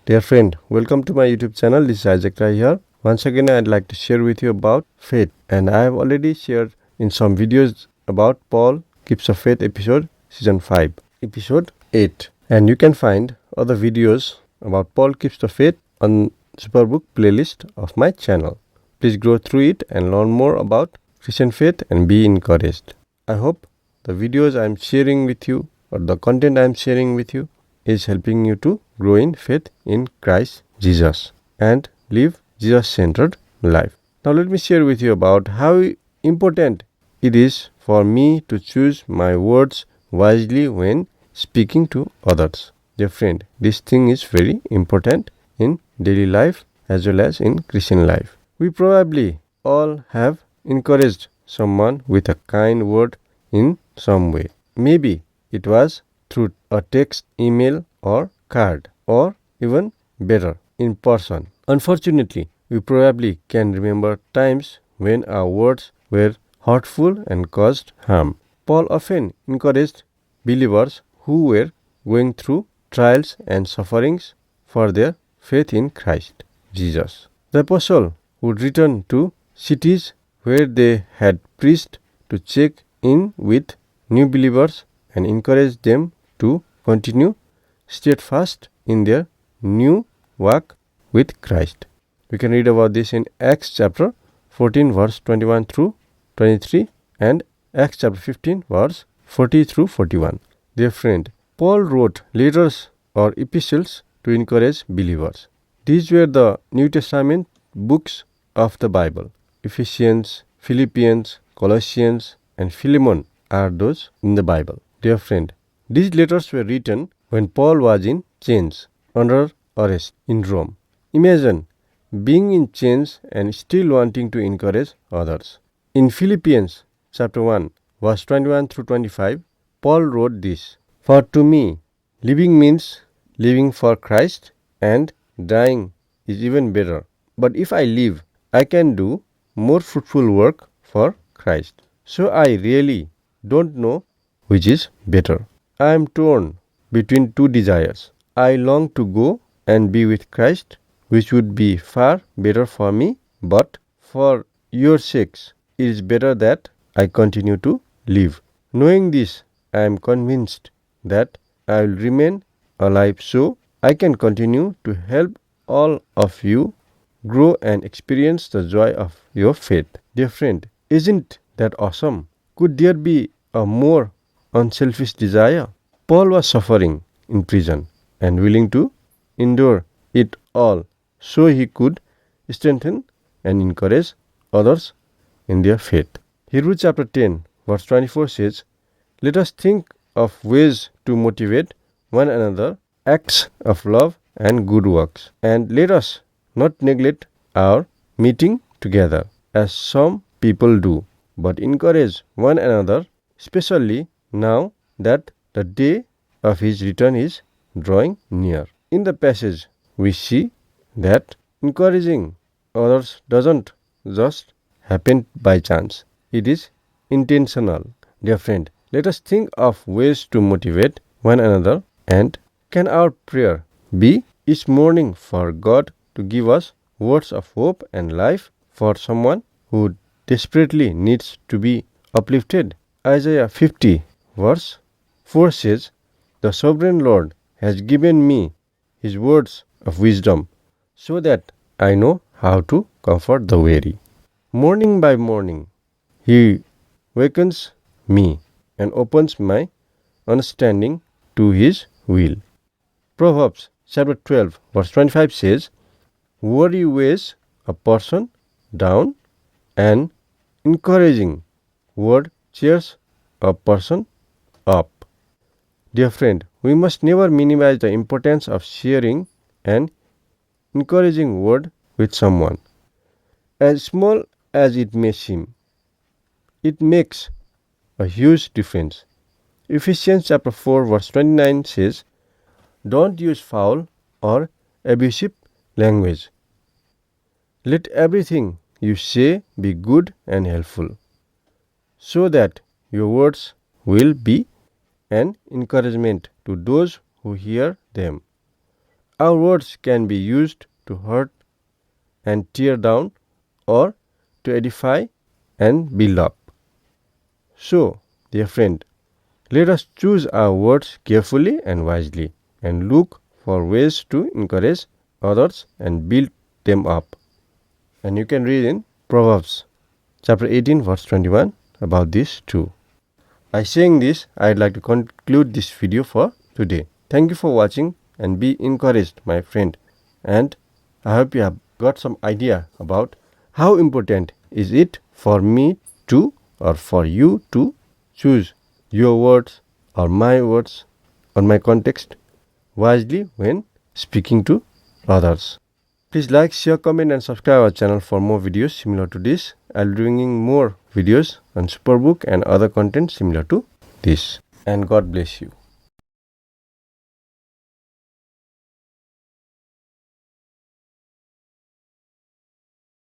Dear friend, welcome to my YouTube channel. This is Isaac Rai here. Once again, I'd like to share with you about faith. And I have already shared in some videos about Paul Keeps of Faith episode season 5, episode 8. And you can find other videos about Paul Keeps the Faith on Superbook playlist of my channel. Please go through it and learn more about Christian faith and be encouraged. I hope the videos I am sharing with you or the content I am sharing with you is helping you to grow in faith in Christ Jesus and live Jesus-centered life. Now let me share with you about how important it is for me to choose my words wisely when speaking to others. Dear friend, this thing is very important in daily life as well as in Christian life. We probably all have encouraged someone with a kind word in some way. Maybe it was through a text, email or card, or even better, in person. Unfortunately, we probably can remember times when our words were hurtful and caused harm. Paul often encouraged believers who were going through trials and sufferings for their faith in Christ Jesus. The apostle would return to cities where they had preached to check in with new believers and encourage them to continue steadfast in their new walk with Christ. We can read about this in Acts chapter 14 verse 21 through 23 and Acts chapter 15 verse 40 through 41. Dear friend, Paul wrote letters or epistles to encourage believers. These were the New Testament books of the Bible. Ephesians, Philippians, Colossians and Philemon are those in the Bible. Dear friend, these letters were written when Paul was in chains, under arrest in Rome. Imagine being in chains and still wanting to encourage others. In Philippians chapter 1, verse 21 through 25, Paul wrote this: "For to me, living means living for Christ, and dying is even better. But if I live, I can do more fruitful work for Christ. So I really don't know which is better. I am torn between two desires. I long to go and be with Christ, which would be far better for me, but for your sakes, it is better that I continue to live. Knowing this, I am convinced that I will remain alive so I can continue to help all of you grow and experience the joy of your faith." Dear friend, isn't that awesome? Could there be a more unselfish desire? Paul was suffering in prison and willing to endure it all so he could strengthen and encourage others in their faith. Hebrews chapter 10 verse 24 says, "Let us think of ways to motivate one another, acts of love and good works. And let us not neglect our meeting together, as some people do, but encourage one another, especially now that the day of his return is drawing near." In the passage, we see that encouraging others doesn't just happen by chance. It is intentional. Dear friend, let us think of ways to motivate one another, and can our prayer be each morning for God to give us words of hope and life for someone who desperately needs to be uplifted? Isaiah 50 verse 4 says, "The sovereign Lord has given me his words of wisdom, so that I know how to comfort the weary. Morning by morning, he wakens me and opens my understanding to his will." Proverbs chapter 12 verse 25 says, "Worry weighs a person down, and encouraging word cheers a person up." Dear friend, we must never minimize the importance of sharing an encouraging word with someone. As small as it may seem, it makes a huge difference. Ephesians chapter 4 verse 29 says, "Don't use foul or abusive language. Let everything you say be good and helpful, so that your words will be an encouragement to those who hear them." Our words can be used to hurt and tear down, or to edify and build up. So, dear friend, let us choose our words carefully and wisely, and look for ways to encourage others and build them up. And you can read in Proverbs chapter 18 verse 21 about this too. By saying this, I'd like to conclude this video for today. Thank you for watching and be encouraged, my friend. And I hope you have got some idea about how important is it for me to, or for you to, choose your words or my words or my context wisely when speaking to others. Please like, share, comment and subscribe our channel for more videos similar to this. I'll be bringing more videos on Superbook and other content similar to this. And God bless you.